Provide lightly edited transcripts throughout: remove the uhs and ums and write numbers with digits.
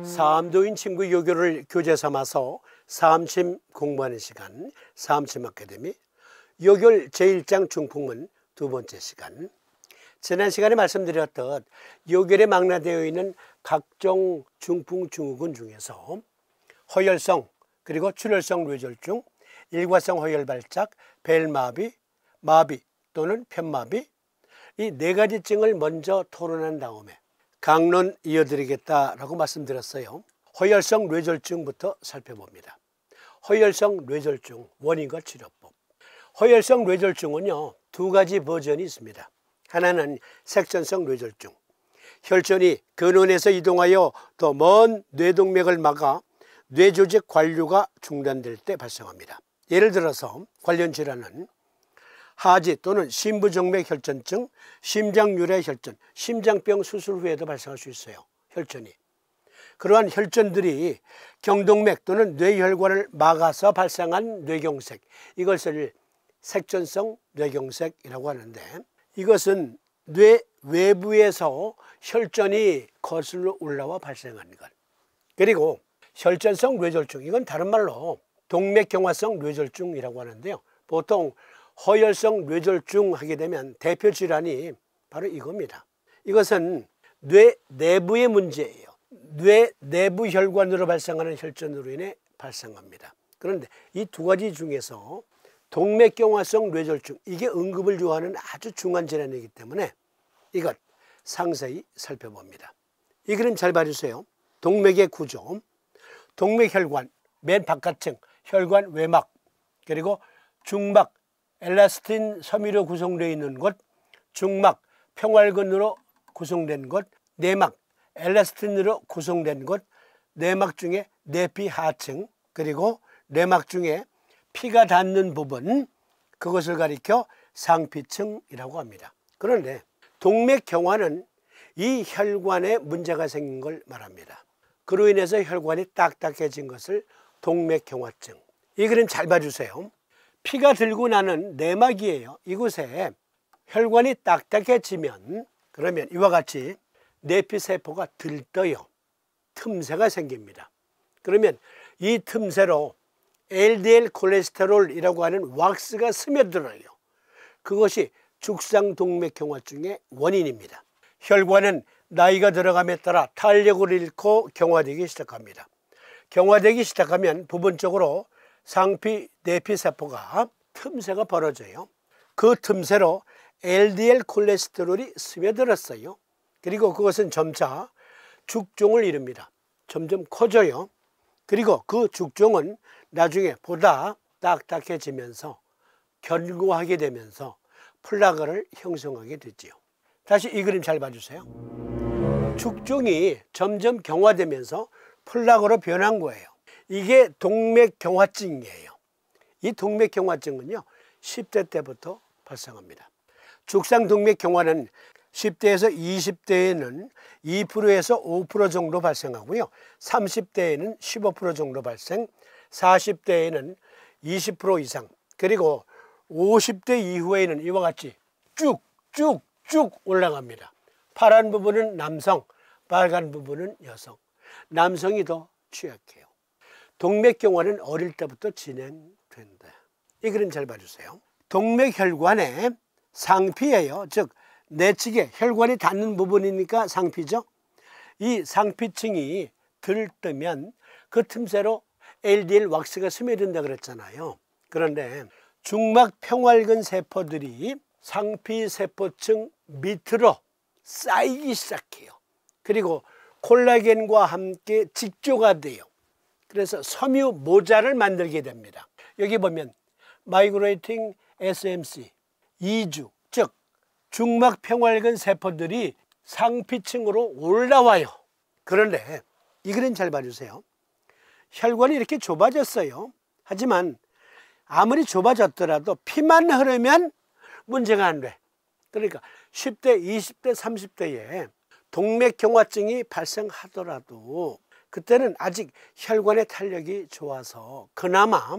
사암도인 친구 요교를 교재 삼아서 사암침 공부하는 시간, 사암침 아카데미 요결 제1장 중풍문 두 번째 시간. 지난 시간에 말씀드렸듯 요결에 망라되어 있는 각종 중풍 증후군 중에서 허혈성 그리고 출혈성 뇌졸중, 일과성 허혈발작, 벨마비, 마비 또는 편마비, 이 네 가지 증을 먼저 토론한 다음에 강론 이어드리겠다라고 말씀드렸어요. 허혈성 뇌졸중부터 살펴봅니다. 허혈성 뇌졸중 원인과 치료법. 허혈성 뇌졸중은요, 두 가지 버전이 있습니다. 하나는 색전성 뇌졸중. 혈전이 근원에서 이동하여 더 먼 뇌동맥을 막아 뇌조직 관류가 중단될 때 발생합니다. 예를 들어서 관련 질환은 하지 또는 심부정맥 혈전증, 심장유래 혈전, 심장병 수술 후에도 발생할 수 있어요. 혈전이. 그러한 혈전들이 경동맥 또는 뇌혈관을 막아서 발생한 뇌경색, 이것을 색전성 뇌경색이라고 하는데, 이것은 뇌 외부에서 혈전이 거슬러 올라와 발생한 것. 그리고 혈전성 뇌졸중, 이건 다른 말로 동맥경화성 뇌졸중이라고 하는데요. 보통 허혈성 뇌졸중 하게 되면 대표 질환이 바로 이겁니다. 이것은 뇌 내부의 문제예요. 뇌 내부 혈관으로 발생하는 혈전으로 인해 발생합니다. 그런데 이 두 가지 중에서 동맥경화성 뇌졸중, 이게 응급을 요하는 아주 중한 질환이기 때문에 이것 상세히 살펴봅니다. 이 그림 잘 봐주세요. 동맥의 구조, 동맥혈관 맨 바깥층 혈관 외막, 그리고 중막 엘라스틴 섬유로 구성되어 있는 곳, 중막 평활근으로 구성된 곳, 내막 엘라스틴으로 구성된 곳, 내막 중에 내피 하층, 그리고 내막 중에 피가 닿는 부분, 그것을 가리켜 상피층이라고 합니다. 그런데 동맥경화는 이 혈관에 문제가 생긴 걸 말합니다. 그로 인해서 혈관이 딱딱해진 것을 동맥경화증. 이 그림 잘 봐주세요. 피가 들고 나는 내막이에요. 이곳에 혈관이 딱딱해지면, 그러면 이와 같이 내피세포가 들떠요. 틈새가 생깁니다. 그러면 이 틈새로 LDL 콜레스테롤이라고 하는 왁스가 스며들어요. 그것이 죽상동맥경화증의 원인입니다. 혈관은 나이가 들어감에 따라 탄력을 잃고 경화되기 시작합니다. 경화되기 시작하면 부분적으로 상피 내피세포가 틈새가 벌어져요. 그 틈새로 LDL 콜레스테롤이 스며들었어요. 그리고 그것은 점차 죽종을 이룹니다. 점점 커져요. 그리고 그 죽종은 나중에 보다 딱딱해지면서 견고하게 되면서 플라그를 형성하게 되지요. 다시 이 그림 잘 봐주세요. 죽종이 점점 경화되면서 플라그로 변한 거예요. 이게 동맥경화증이에요. 이 동맥경화증은요 10대 때부터 발생합니다. 죽상동맥경화는 10대에서 20대에는 2%에서 5% 정도 발생하고요, 30대에는 15% 정도 발생, 40대에는 20% 이상, 그리고 50대 이후에는 이와 같이 쭉쭉쭉 올라갑니다. 파란 부분은 남성, 빨간 부분은 여성. 남성이 더 취약해요. 동맥경화는 어릴 때부터 진행된다. 이 그림 잘 봐주세요. 동맥혈관의 상피예요. 즉 내측에 혈관이 닿는 부분이니까 상피죠. 이 상피층이 들뜨면 그 틈새로 LDL 왁스가 스며든다 그랬잖아요. 그런데 중막 평활근 세포들이 상피세포층 밑으로 쌓이기 시작해요. 그리고 콜라겐과 함께 직조가 돼요. 그래서 섬유 모자를 만들게 됩니다. 여기 보면 마이그레이팅 SMC, 이주, 즉 중막 평활근 세포들이 상피층으로 올라와요. 그런데 이 그림 잘 봐주세요. 혈관이 이렇게 좁아졌어요. 하지만 아무리 좁아졌더라도 피만 흐르면 문제가 안 돼. 그러니까 10대, 20대, 30대에 동맥경화증이 발생하더라도 그때는 아직 혈관의 탄력이 좋아서 그나마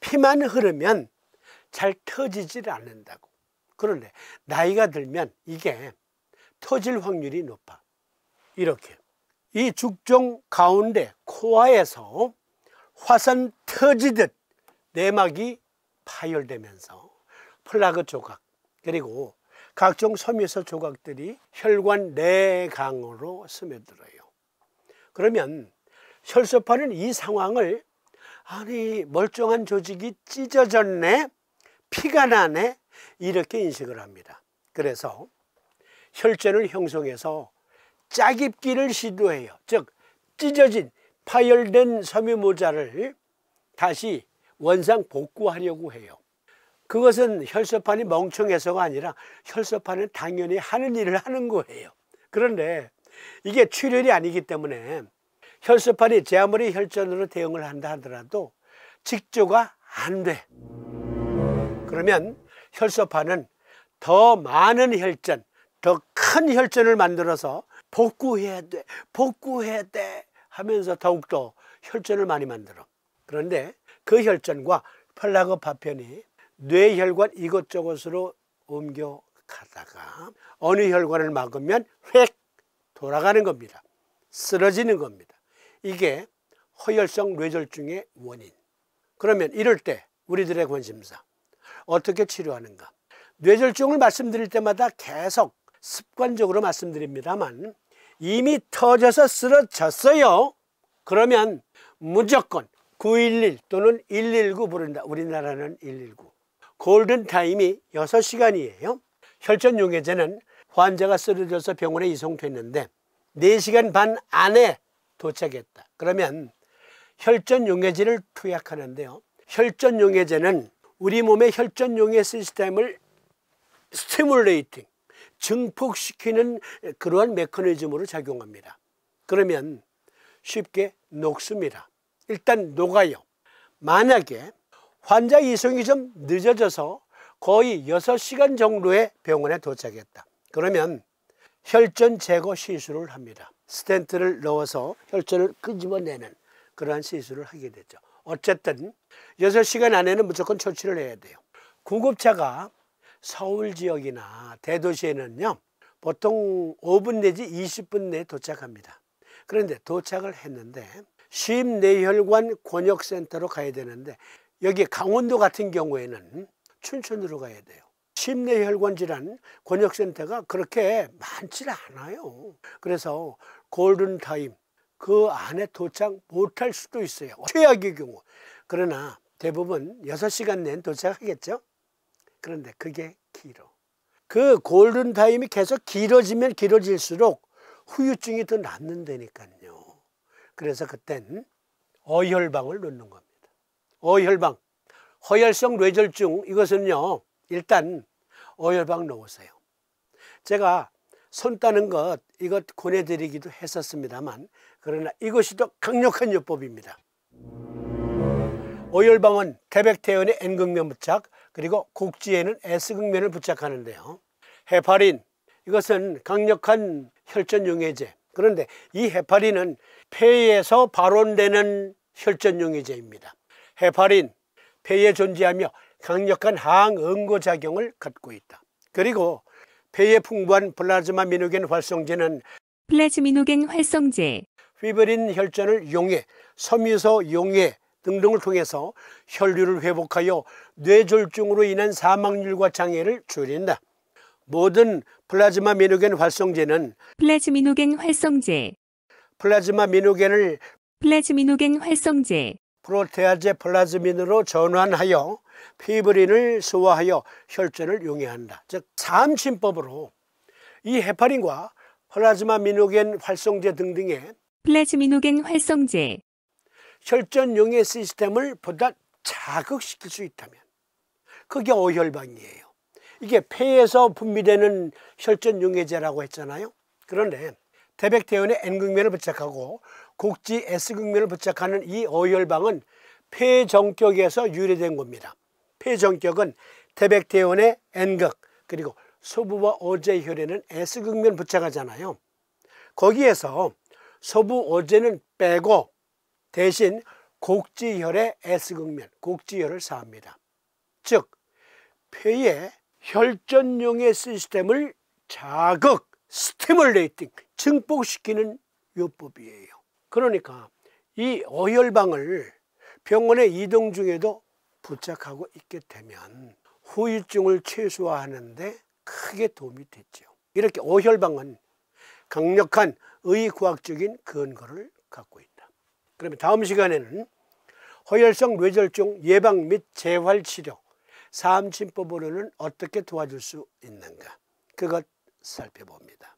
피만 흐르면 잘 터지질 않는다고. 그런데 나이가 들면 이게 터질 확률이 높아. 이렇게 이 죽종 가운데 코아에서 화산 터지듯 내막이 파열되면서 플라그 조각 그리고 각종 섬유소 조각들이 혈관 내강으로 스며들어요. 그러면 혈소판은 이 상황을 아니 멀쩡한 조직이 찢어졌네, 피가 나네 이렇게 인식을 합니다. 그래서 혈전을 형성해서 짜깁기를 시도해요. 즉 찢어진 파열된 섬유 모자를 다시 원상 복구하려고 해요. 그것은 혈소판이 멍청해서가 아니라 혈소판은 당연히 하는 일을 하는 거예요. 그런데 이게 출혈이 아니기 때문에 혈소판이 제 아무리 혈전으로 대응을 한다 하더라도 직조가 안 돼. 그러면 혈소판은 더 많은 혈전, 더 큰 혈전을 만들어서 복구해야 돼, 복구해야 돼 하면서 더욱더 혈전을 많이 만들어. 그런데 그 혈전과 플라그 파편이 뇌혈관 이것저것으로 옮겨가다가 어느 혈관을 막으면 획 돌아가는 겁니다. 쓰러지는 겁니다. 이게 허혈성 뇌졸중의 원인. 그러면 이럴 때 우리들의 관심사 어떻게 치료하는가? 뇌졸중을 말씀드릴 때마다 계속 습관적으로 말씀드립니다만 이미 터져서 쓰러졌어요. 그러면 무조건 911 또는 119 부른다. 우리나라는 119. 골든타임이 6시간이에요. 혈전용해제는 환자가 쓰러져서 병원에 이송됐는데 4시간 반 안에 도착했다. 그러면 혈전용해제를 투약하는데요. 혈전용해제는 우리 몸의 혈전용해 시스템을 스티뮬레이팅, 증폭시키는 그러한 메커니즘으로 작용합니다. 그러면 쉽게 녹습니다. 일단 녹아요. 만약에 환자 이송이 좀 늦어져서 거의 6시간 정도에 병원에 도착했다. 그러면 혈전 제거 시술을 합니다. 스텐트를 넣어서 혈전을 끄집어내는 그러한 시술을 하게 되죠. 어쨌든 6시간 안에는 무조건 처치를 해야 돼요. 구급차가 서울 지역이나 대도시에는요 보통 5분 내지 20분 내에 도착합니다. 그런데 도착을 했는데 심내혈관 권역센터로 가야 되는데 여기 강원도 같은 경우에는 춘천으로 가야 돼요. 심내혈관 질환 권역센터가 그렇게 많지 않아요. 그래서 골든타임 그 안에 도착 못할 수도 있어요. 최악의 경우. 그러나 대부분 6시간 내에 도착하겠죠. 그런데 그게 길어. 그 골든타임이 계속 길어지면 길어질수록 후유증이 더 낫는다니까요. 그래서 그땐 어혈방을 넣는 겁니다. 어혈방, 허혈성 뇌졸중 이것은요 일단 어혈방 넣으세요. 제가 손 따는 것 이것 권해드리기도 했었습니다만 그러나 이것이 더 강력한 요법입니다. 어혈방은 태백태연의 N극면 부착 그리고 곡지에는 S극면을 부착하는데요. 헤파린 이것은 강력한 혈전용해제. 그런데 이 헤파린은 폐에서 발원되는 혈전용해제입니다. 헤파린 폐에 존재하며 강력한 항응고작용을 갖고 있다. 그리고 폐에 풍부한 플라즈마 미노겐 활성제는 플라즈미노겐 활성제, 피브린 혈전을 용해, 섬유소 용해 등등을 통해서 혈류를 회복하여 뇌졸중으로 인한 사망률과 장애를 줄인다. 모든 플라즈마 미노겐 활성제는 플라즈미노겐 활성제, 플라즈마미노겐을 플라즈미노겐 활성제, 프로테아제 플라즈민으로 전환하여 피브린을 소화하여 혈전을 용해한다. 즉 사암침법으로 이 헤파린과 플라즈마미노겐 활성제 등등의 플라즈미노겐 활성제, 혈전 용해 시스템을 보다 자극시킬 수 있다면 그게 어혈방이에요. 이게 폐에서 분비되는 혈전 용해제라고 했잖아요. 그런데 태백태연의 N극면을 부착하고 곡지 S극면을 부착하는 이 어혈방은 폐정격에서 유래된 겁니다. 폐정격은 태백대원의 N극, 그리고 소부와 어제혈에는 S극면 부착하잖아요. 거기에서 소부 어제는 빼고 대신 곡지혈의 S극면, 곡지혈을 사합니다. 즉 폐의 혈전용의 시스템을 자극, 스티뮬레이팅, 증폭시키는 요법이에요. 그러니까 이 어혈방을 병원에 이동 중에도 부착하고 있게 되면 후유증을 최소화하는 데 크게 도움이 됐죠. 이렇게 어혈방은 강력한 의과학적인 근거를 갖고 있다. 그러면 다음 시간에는 허혈성 뇌졸중 예방 및 재활 치료, 사암진법으로는 어떻게 도와줄 수 있는가, 그것 살펴봅니다.